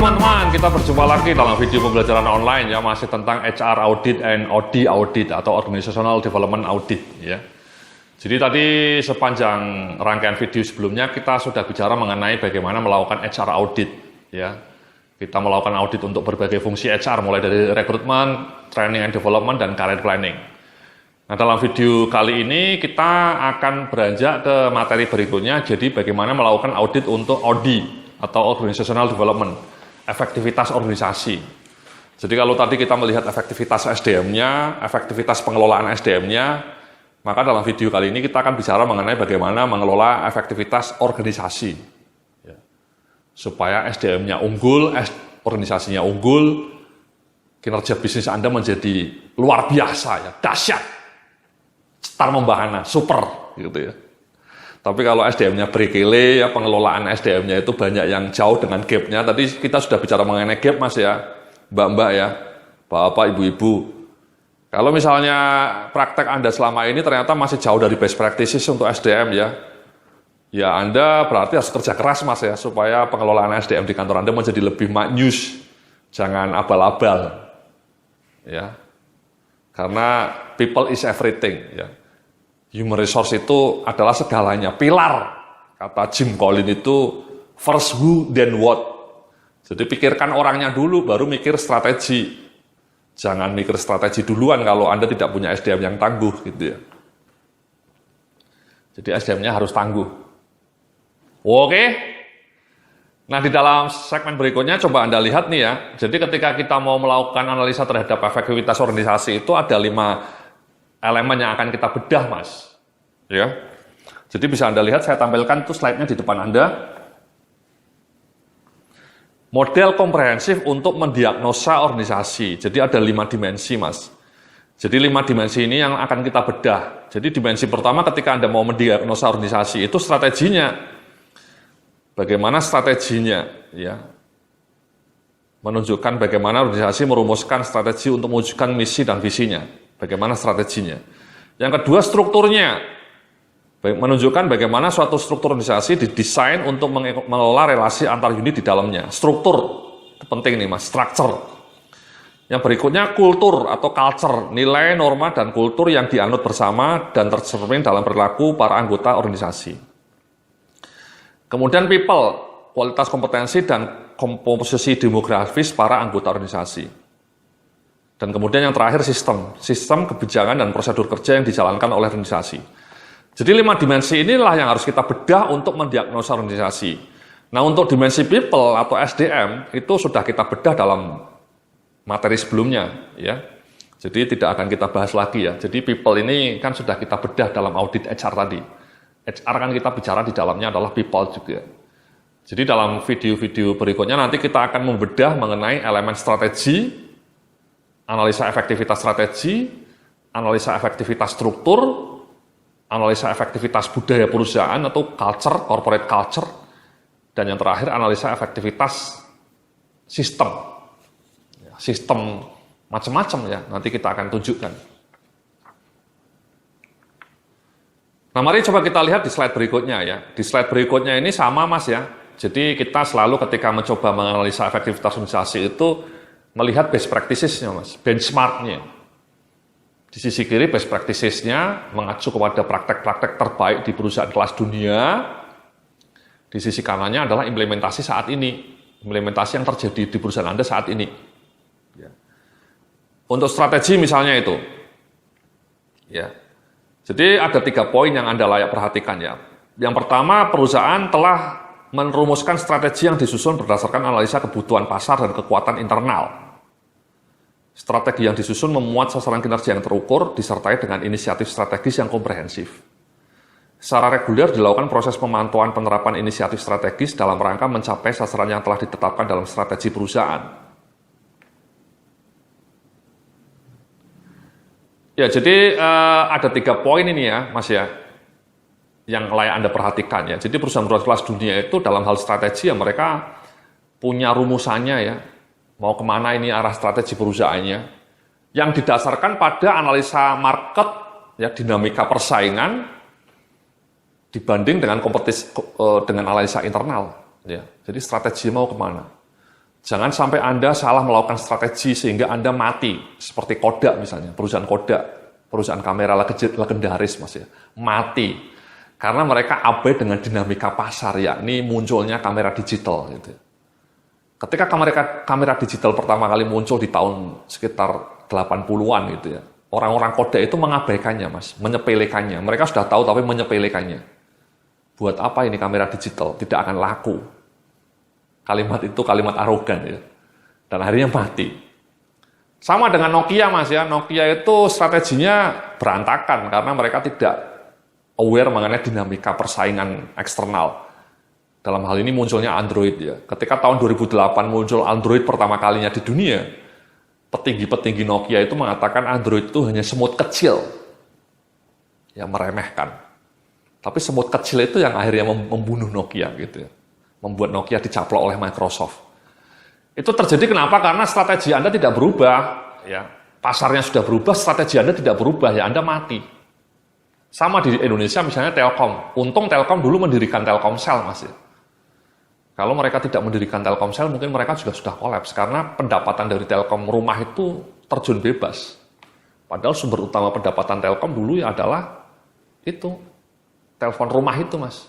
teman-teman, kita berjumpa lagi dalam video pembelajaran online ya, masih tentang HR Audit and OD Audit atau Organizational Development Audit ya. Jadi tadi sepanjang rangkaian video sebelumnya kita sudah bicara mengenai bagaimana melakukan HR Audit ya. Kita melakukan audit untuk berbagai fungsi HR mulai dari rekrutmen, training and development dan career planning. Nah, dalam video kali ini kita akan beranjak ke materi berikutnya, jadi bagaimana melakukan audit untuk OD atau Organizational Development, efektivitas organisasi. Jadi kalau tadi kita melihat efektivitas SDM-nya, efektivitas pengelolaan SDM-nya, maka dalam video kali ini kita akan bicara mengenai bagaimana mengelola efektivitas organisasi. Ya. Supaya SDM-nya unggul, organisasinya unggul, kinerja bisnis Anda menjadi luar biasa, ya, dahsyat, cetar membahana, super, gitu ya. Tapi kalau SDM-nya berkele, ya pengelolaan SDM-nya itu banyak yang jauh dengan gap-nya. Tadi kita sudah bicara mengenai gap, Mas ya, Mbak-mbak ya, Bapak, Ibu-ibu. Kalau misalnya praktek Anda selama ini ternyata masih jauh dari best practices untuk SDM ya, ya Anda berarti harus kerja keras, Mas ya, supaya pengelolaan SDM di kantor Anda menjadi lebih maknyus, jangan abal-abal, ya. Karena people is everything, ya. Human resource itu adalah segalanya, pilar. Kata Jim Collins itu, first who, then what. Jadi pikirkan orangnya dulu, baru mikir strategi. Jangan mikir strategi duluan kalau Anda tidak punya SDM yang tangguh, gitu ya. Jadi SDM-nya harus tangguh. Oke? Nah, di dalam segmen berikutnya, coba Anda lihat nih ya. Jadi ketika kita mau melakukan analisa terhadap efektivitas organisasi, itu ada 5 elemen yang akan kita bedah, Mas. Ya. Jadi bisa Anda lihat, saya tampilkan tuh slide-nya di depan Anda. Model komprehensif untuk mendiagnosa organisasi. Jadi ada 5 dimensi, Mas. Jadi 5 dimensi ini yang akan kita bedah. Jadi dimensi pertama ketika Anda mau mendiagnosa organisasi, itu strateginya. Bagaimana strateginya, ya. Menunjukkan bagaimana organisasi merumuskan strategi untuk mewujudkan misi dan visinya. Bagaimana strateginya. Yang kedua, strukturnya. Menunjukkan bagaimana suatu struktur organisasi didesain untuk mengelola relasi antar unit di dalamnya. Struktur, itu penting nih Mas, structure. Yang berikutnya, kultur atau culture, nilai, norma, dan kultur yang dianut bersama dan tercermin dalam perilaku para anggota organisasi. Kemudian people, kualitas kompetensi dan komposisi demografis para anggota organisasi. Dan kemudian yang terakhir sistem kebijakan dan prosedur kerja yang dijalankan oleh organisasi. Jadi 5 dimensi inilah yang harus kita bedah untuk mendiagnosa organisasi. Nah, untuk dimensi people atau SDM itu sudah kita bedah dalam materi sebelumnya ya. Jadi tidak akan kita bahas lagi ya. Jadi people ini kan sudah kita bedah dalam audit HR tadi. HR kan kita bicara di dalamnya adalah people juga. Jadi dalam video-video berikutnya nanti kita akan membedah mengenai elemen strategi, analisa efektivitas strategi, analisa efektivitas struktur, analisa efektivitas budaya perusahaan atau culture, corporate culture, dan yang terakhir analisa efektivitas sistem. Sistem macam-macam ya, nanti kita akan tunjukkan. Nah, mari coba kita lihat di slide berikutnya ya. Di slide berikutnya ini sama Mas ya. Jadi kita selalu ketika mencoba menganalisa efektivitas organisasi itu melihat best practices-nya, Mas, benchmark-nya. Di sisi kiri best practices-nya mengacu kepada praktek-praktek terbaik di perusahaan kelas dunia. Di sisi kanannya adalah implementasi saat ini, implementasi yang terjadi di perusahaan Anda saat ini. Ya. Untuk strategi misalnya itu, ya. Jadi ada 3 poin yang Anda layak perhatikan ya. Yang pertama, perusahaan telah merumuskan strategi yang disusun berdasarkan analisa kebutuhan pasar dan kekuatan internal. Strategi yang disusun memuat sasaran kinerja yang terukur, disertai dengan inisiatif strategis yang komprehensif. Secara reguler dilakukan proses pemantauan penerapan inisiatif strategis dalam rangka mencapai sasaran yang telah ditetapkan dalam strategi perusahaan. Ya, jadi ada 3 poin ini ya, Mas ya, yang layak Anda perhatikan ya. Jadi perusahaan-perusahaan kelas dunia itu dalam hal strategi ya mereka punya rumusannya ya. Mau kemana ini arah strategi perusahaannya. Yang didasarkan pada analisa market, ya dinamika persaingan, dibanding dengan kompetisi dengan analisa internal. Ya. Jadi strategi mau kemana. Jangan sampai Anda salah melakukan strategi sehingga Anda mati. Seperti Kodak misalnya, perusahaan Kodak, perusahaan kamera legendaris Mas ya, mati. Karena mereka abai dengan dinamika pasar, yakni munculnya kamera digital. Gitu. Ketika kamera digital pertama kali muncul di tahun sekitar 80-an gitu ya, orang-orang Kodak itu mengabaikannya Mas, menyepelekannya. Mereka sudah tahu tapi menyepelekannya. Buat apa ini kamera digital? Tidak akan laku. Kalimat itu kalimat arogan ya. Dan akhirnya mati. Sama dengan Nokia Mas ya. Nokia itu strateginya berantakan karena mereka tidak aware mengenai dinamika persaingan eksternal. Dalam hal ini munculnya Android ya. Ketika tahun 2008 muncul Android pertama kalinya di dunia, petinggi-petinggi Nokia itu mengatakan Android itu hanya semut kecil yang meremehkan. Tapi semut kecil itu yang akhirnya membunuh Nokia gitu ya. Membuat Nokia dicaplok oleh Microsoft. Itu terjadi kenapa? Karena strategi Anda tidak berubah, ya. Pasarnya sudah berubah, strategi Anda tidak berubah, ya Anda mati. Sama di Indonesia misalnya Telkom. Untung Telkom dulu mendirikan Telkomsel, Mas ya. Kalau mereka tidak mendirikan Telkomsel, mungkin mereka juga sudah kolaps karena pendapatan dari Telkom rumah itu terjun bebas. Padahal sumber utama pendapatan Telkom dulu ya adalah itu telepon rumah itu, Mas.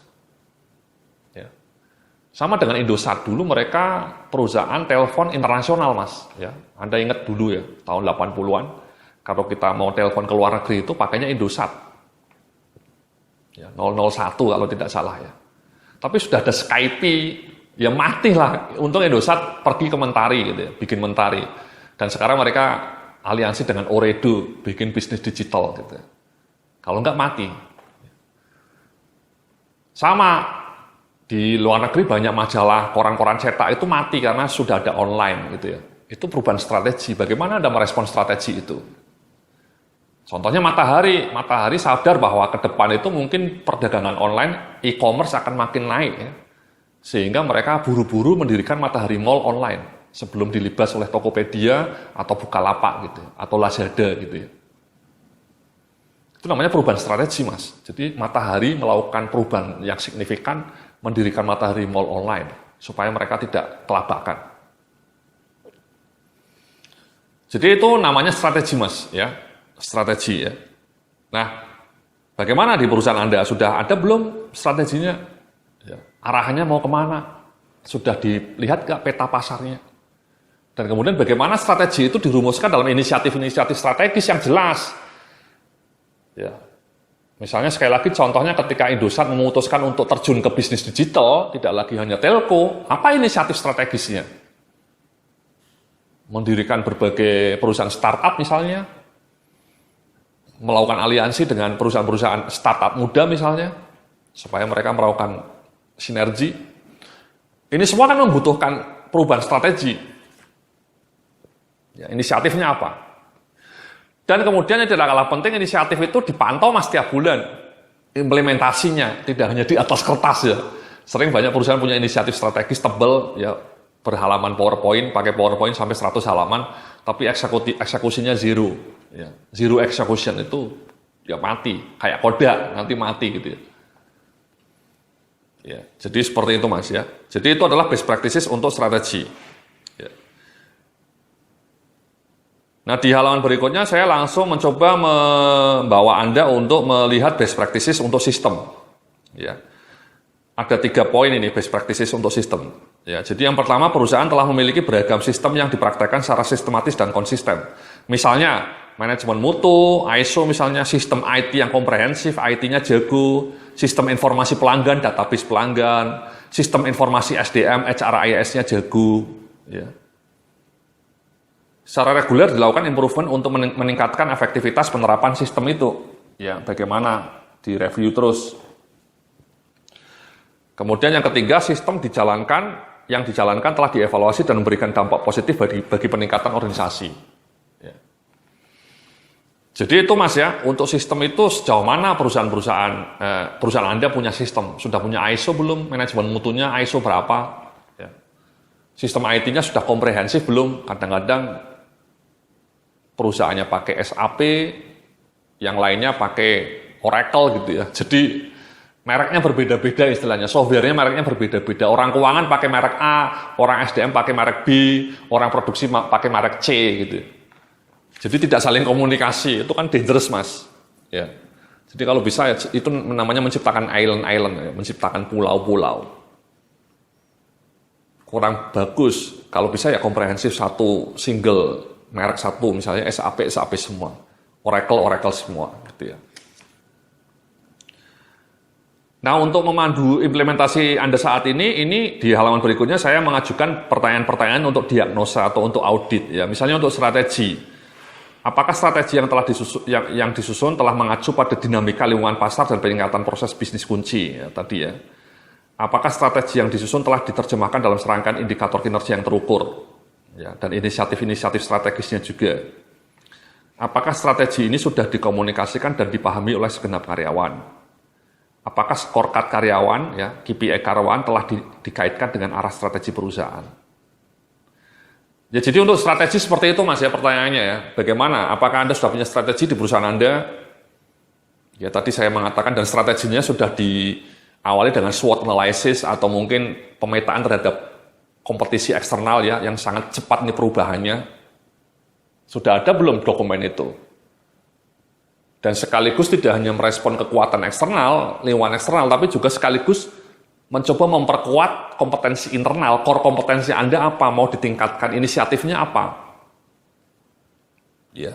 Sama dengan Indosat, dulu mereka perusahaan telepon internasional Mas. Ya, Anda ingat dulu ya, tahun 80-an, kalau kita mau telepon ke luar negeri itu pakainya Indosat. Ya, 001 kalau tidak salah ya. Tapi sudah ada Skype, ya mati lah. Untung Indosat pergi ke Mentari gitu ya, bikin Mentari. Dan sekarang mereka aliansi dengan Ooredoo, bikin bisnis digital gitu ya. Kalau enggak mati. Sama di luar negeri banyak majalah, koran-koran cetak itu mati karena sudah ada online gitu ya. Itu perubahan strategi. Bagaimana Anda merespon strategi itu? Contohnya Matahari. Matahari sadar bahwa ke depan itu mungkin perdagangan online, e-commerce akan makin naik ya. Sehingga mereka buru-buru mendirikan Matahari Mall online sebelum dilibas oleh Tokopedia atau Bukalapak gitu, atau Lazada gitu ya. Itu namanya perubahan strategi Mas. Jadi Matahari melakukan perubahan yang signifikan, mendirikan Matahari Mall online supaya mereka tidak kelabakan. Jadi itu namanya strategi Mas ya, strategi ya. Nah, bagaimana di perusahaan Anda? Sudah ada belum strateginya? Ya. Arahannya mau kemana? Sudah dilihat nggak peta pasarnya? Dan kemudian bagaimana strategi itu dirumuskan dalam inisiatif-inisiatif strategis yang jelas? Ya. Misalnya sekali lagi contohnya ketika Indosat memutuskan untuk terjun ke bisnis digital, tidak lagi hanya telco, apa inisiatif strategisnya? Mendirikan berbagai perusahaan startup misalnya, melakukan aliansi dengan perusahaan-perusahaan startup muda misalnya, supaya mereka melakukan sinergi. Ini semua kan membutuhkan perubahan strategi. Ya, inisiatifnya apa? Dan kemudian yang tidak kalah penting, inisiatif itu dipantau Mas tiap bulan. Implementasinya, tidak hanya di atas kertas ya. Sering banyak perusahaan punya inisiatif strategis tebal, ya berhalaman PowerPoint, pakai PowerPoint sampai 100 halaman, tapi eksekusinya zero. Ya. Zero execution itu ya mati, kayak Kodak, nanti mati gitu ya. Ya, jadi seperti itu Mas ya. Jadi itu adalah best practices untuk strategi. Ya. Nah, di halaman berikutnya saya langsung mencoba membawa Anda untuk melihat best practices untuk sistem. Ya. Ada 3 poin ini best practices untuk sistem. Ya, jadi yang pertama, perusahaan telah memiliki beragam sistem yang dipraktekkan secara sistematis dan konsisten. Misalnya, manajemen mutu, ISO misalnya, sistem IT yang komprehensif, IT-nya jago, sistem informasi pelanggan, database pelanggan, sistem informasi SDM, HRIS-nya jago. Ya. Secara reguler dilakukan improvement untuk meningkatkan efektivitas penerapan sistem itu. Ya, bagaimana direview terus. Kemudian yang ketiga, sistem yang dijalankan telah dievaluasi dan memberikan dampak positif bagi peningkatan organisasi. Ya. Jadi itu Mas ya, untuk sistem itu sejauh mana perusahaan Anda punya sistem? Sudah punya ISO belum? Manajemen mutunya ISO berapa? Ya. Sistem IT-nya sudah komprehensif belum? Kadang-kadang perusahaannya pakai SAP, yang lainnya pakai Oracle gitu ya. Jadi Mereknya berbeda-beda istilahnya, softwarenya mereknya berbeda-beda. Orang keuangan pakai merek A, orang SDM pakai merek B, orang produksi pakai merek C gitu. Jadi tidak saling komunikasi, itu kan dangerous mas. Ya. Jadi kalau bisa ya, itu namanya menciptakan island-island, ya, menciptakan pulau-pulau. Kurang bagus, kalau bisa ya komprehensif satu single merek satu, misalnya SAP semua, Oracle semua, gitu ya. Nah, untuk memandu implementasi Anda saat ini di halaman berikutnya saya mengajukan pertanyaan-pertanyaan untuk diagnosa atau untuk audit. Ya, misalnya untuk strategi. Apakah strategi yang telah disusun telah mengacu pada dinamika lingkungan pasar dan peningkatan proses bisnis kunci ya, tadi ya. Apakah strategi yang disusun telah diterjemahkan dalam serangkaian indikator kinerja yang terukur ya, dan inisiatif-inisiatif strategisnya juga. Apakah strategi ini sudah dikomunikasikan dan dipahami oleh segenap karyawan? Apakah scorecard karyawan, ya, KPI karyawan telah dikaitkan dengan arah strategi perusahaan? Ya, jadi untuk strategi seperti itu mas ya pertanyaannya ya. Bagaimana? Apakah Anda sudah punya strategi di perusahaan Anda? Ya tadi saya mengatakan dan strateginya sudah diawali dengan SWOT analysis atau mungkin pemetaan terhadap kompetisi eksternal ya yang sangat cepat nih perubahannya. Sudah ada belum dokumen itu? Dan sekaligus tidak hanya merespon kekuatan eksternal, lingkungan eksternal, tapi juga sekaligus mencoba memperkuat kompetensi internal, core kompetensi Anda apa, mau ditingkatkan, inisiatifnya apa. Ya.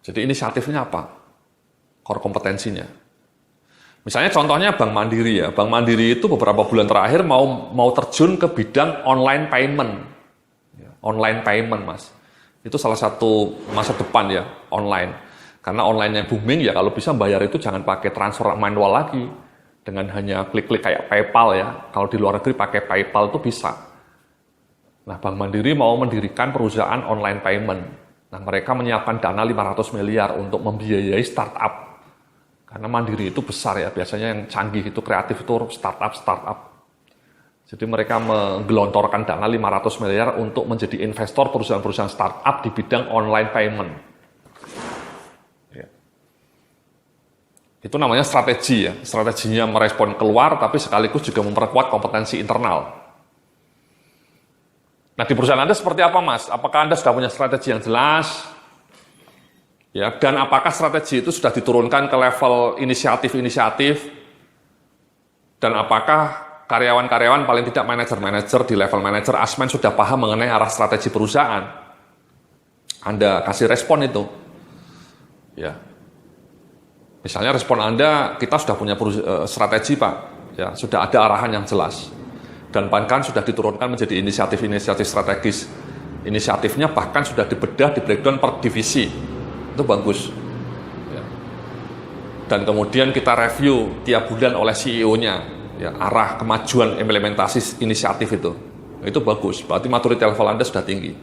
Jadi inisiatifnya apa? Core kompetensinya. Misalnya contohnya Bank Mandiri ya, Bank Mandiri itu beberapa bulan terakhir mau terjun ke bidang online payment. Online payment mas. Itu salah satu masa depan ya, online. Karena online yang booming ya kalau bisa bayar itu jangan pakai transfer manual lagi. Dengan hanya klik-klik kayak PayPal ya. Kalau di luar negeri pakai PayPal itu bisa. Nah Bank Mandiri mau mendirikan perusahaan online payment. Nah mereka menyiapkan dana 500 miliar untuk membiayai startup. Karena Mandiri itu besar ya, biasanya yang canggih itu kreatif itu startup. Jadi mereka menggelontorkan dana 500 miliar untuk menjadi investor perusahaan-perusahaan startup di bidang online payment. Ya. Itu namanya strategi ya. Strateginya merespon keluar tapi sekaligus juga memperkuat kompetensi internal. Nah di perusahaan Anda seperti apa mas? Apakah Anda sudah punya strategi yang jelas? Ya, dan apakah strategi itu sudah diturunkan ke level inisiatif-inisiatif? Dan apakah karyawan-karyawan paling tidak manajer-manajer di level manajer asmen sudah paham mengenai arah strategi perusahaan? Anda kasih respon itu. Ya. Misalnya respon Anda, kita sudah punya strategi Pak. Ya, sudah ada arahan yang jelas. Dan bahkan sudah diturunkan menjadi inisiatif-inisiatif strategis. Inisiatifnya bahkan sudah dibedah, di breakdown per divisi. Itu bagus. Ya. Dan kemudian kita review tiap bulan oleh CEO-nya. Ya, arah kemajuan implementasi inisiatif itu bagus, berarti maturity level Anda sudah tinggi.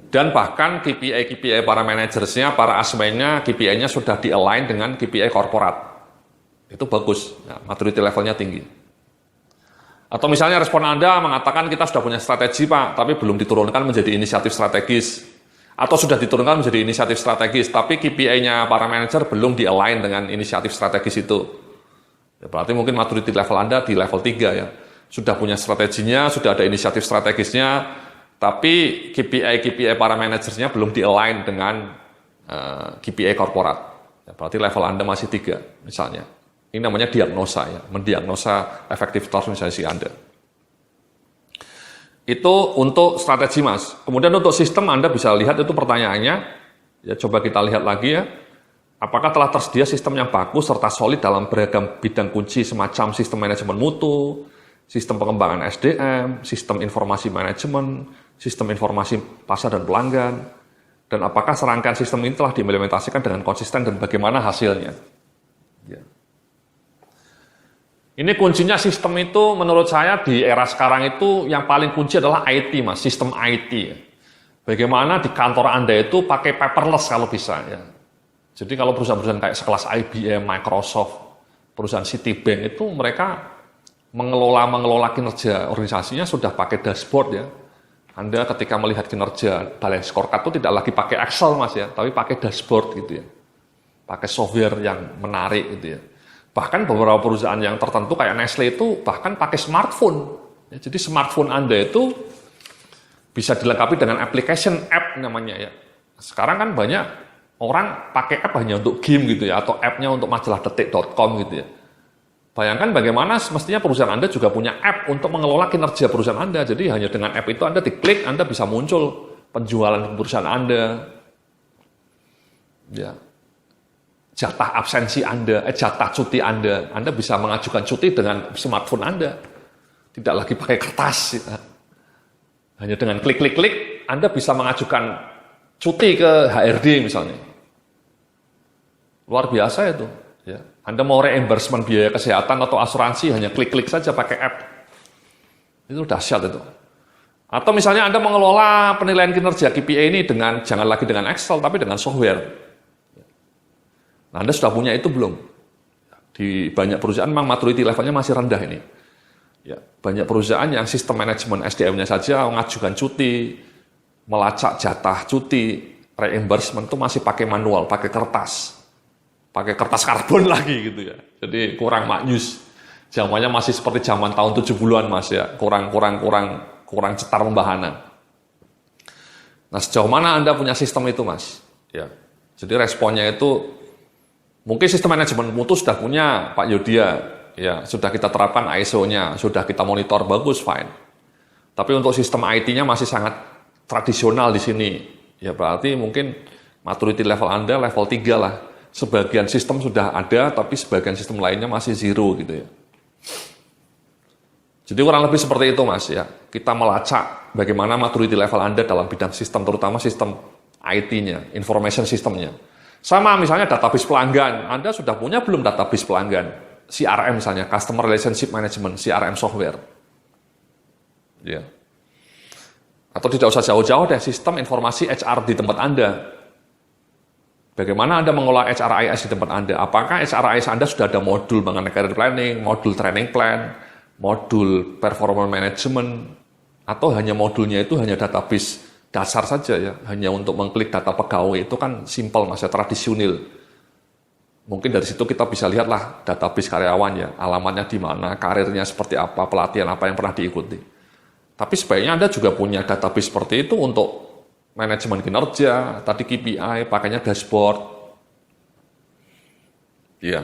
Dan bahkan KPI para manajersnya, para asmennya, KPI-nya sudah di-align dengan KPI korporat. Itu bagus, ya, maturity levelnya tinggi. Atau misalnya respon Anda mengatakan kita sudah punya strategi Pak, tapi belum diturunkan menjadi inisiatif strategis. Atau sudah diturunkan menjadi inisiatif strategis, tapi KPI-nya para manajer belum di-align dengan inisiatif strategis itu. Ya, berarti mungkin maturity level Anda di level 3 ya. Sudah punya strateginya, sudah ada inisiatif strategisnya, tapi KPI para manajersnya belum di-align dengan KPI korporat. Ya, berarti level Anda masih 3 misalnya. Ini namanya diagnosa ya, mendiagnosa efektivitas organisasi Anda. Itu untuk strategi mas. Kemudian untuk sistem Anda bisa lihat itu pertanyaannya. Ya coba kita lihat lagi ya. Apakah telah tersedia sistem yang bagus serta solid dalam beragam bidang kunci semacam sistem manajemen mutu, sistem pengembangan SDM, sistem informasi manajemen, sistem informasi pasar dan pelanggan, dan apakah serangkaian sistem ini telah diimplementasikan dengan konsisten dan bagaimana hasilnya. Ya. Ini kuncinya sistem itu menurut saya di era sekarang itu yang paling kunci adalah IT mas, sistem IT. Bagaimana di kantor Anda itu pakai paperless kalau bisa ya. Jadi kalau perusahaan-perusahaan kayak sekelas IBM, Microsoft, perusahaan Citibank itu mereka mengelola kinerja organisasinya sudah pakai dashboard ya. Anda ketika melihat kinerja balance scorecard itu tidak lagi pakai Excel mas ya, tapi pakai dashboard gitu ya. pakai software yang menarik gitu ya. Bahkan beberapa perusahaan yang tertentu kayak Nestle itu bahkan pakai smartphone. Ya, jadi smartphone Anda itu bisa dilengkapi dengan application app namanya ya. Sekarang kan banyak orang pakai app hanya untuk game gitu ya, atau app-nya untuk majalah detik.com gitu ya. Bayangkan bagaimana semestinya perusahaan Anda juga punya app untuk mengelola kinerja perusahaan Anda. Jadi hanya dengan app itu Anda diklik, Anda bisa muncul penjualan perusahaan Anda. Ya. Jatah absensi Anda, jatah cuti Anda bisa mengajukan cuti dengan smartphone Anda. Tidak lagi pakai kertas. Ya. Hanya dengan klik-klik-klik, Anda bisa mengajukan cuti ke HRD misalnya. Luar biasa itu. Ya. Anda mau reimbursement biaya kesehatan atau asuransi, hanya klik-klik saja pakai app. Itu dahsyat itu. Atau misalnya Anda mengelola penilaian kinerja KPI ini jangan lagi dengan Excel, tapi dengan software. Nah, Anda sudah punya itu belum? Di banyak perusahaan memang maturity levelnya masih rendah ini. Ya, banyak perusahaan yang sistem manajemen SDM-nya saja mengajukan cuti, melacak jatah cuti, reimbursement itu masih pakai manual, pakai kertas karbon lagi gitu ya. Jadi kurang maknyus. Zamannya masih seperti zaman tahun 70-an Mas ya, kurang cetar membahana. Nah, sejauh mana Anda punya sistem itu Mas? Ya. Jadi responnya itu mungkin sistem manajemen mutu sudah punya Pak Yodia, ya sudah kita terapkan ISO-nya, sudah kita monitor bagus, fine. Tapi untuk sistem IT-nya masih sangat tradisional di sini. Ya berarti mungkin maturity level Anda level 3 lah. Sebagian sistem sudah ada, tapi sebagian sistem lainnya masih zero gitu ya. Jadi kurang lebih seperti itu Mas ya. Kita melacak bagaimana maturity level Anda dalam bidang sistem, terutama sistem IT-nya, information system-nya. Sama misalnya database pelanggan, Anda sudah punya belum database pelanggan? CRM misalnya, Customer Relationship Management, CRM software. Ya. Atau tidak usah jauh-jauh deh, sistem informasi HR di tempat Anda. Bagaimana Anda mengolah HRIS di tempat Anda? Apakah HRIS Anda sudah ada modul mengenai career planning, modul training plan, modul performance management, atau hanya modulnya itu hanya database dasar saja ya, hanya untuk mengklik data pegawai, itu kan simple Mas ya, tradisional. Mungkin dari situ kita bisa lihatlah database karyawan ya, alamatnya di mana, karirnya seperti apa, pelatihan apa yang pernah diikuti. Tapi sebaiknya Anda juga punya database seperti itu untuk manajemen kinerja, tadi KPI, pakainya dashboard. Ya.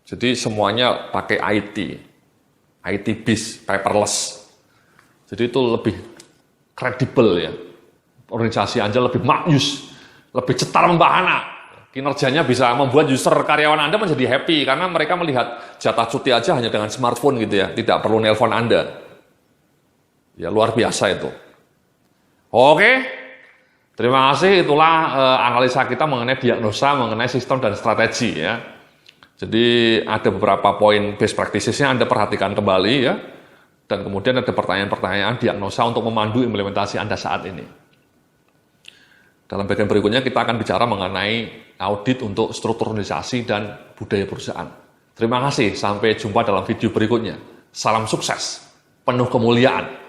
Jadi semuanya pakai IT based, paperless. Jadi itu lebih kredibel ya. Organisasi Anda lebih maknyus, lebih cetar membahana. Kinerjanya bisa membuat user karyawan Anda menjadi happy karena mereka melihat jatah cuti aja hanya dengan smartphone gitu ya, tidak perlu nelpon Anda. Ya luar biasa itu. Oke, terima kasih. Itulah analisa kita mengenai diagnosa, mengenai sistem dan strategi ya. Jadi ada beberapa poin best practices-nya Anda perhatikan kembali ya. Dan kemudian ada pertanyaan-pertanyaan diagnosa untuk memandu implementasi Anda saat ini. Dalam bagian berikutnya kita akan bicara mengenai audit untuk struktur organisasi dan budaya perusahaan. Terima kasih, sampai jumpa dalam video berikutnya. Salam sukses, penuh kemuliaan.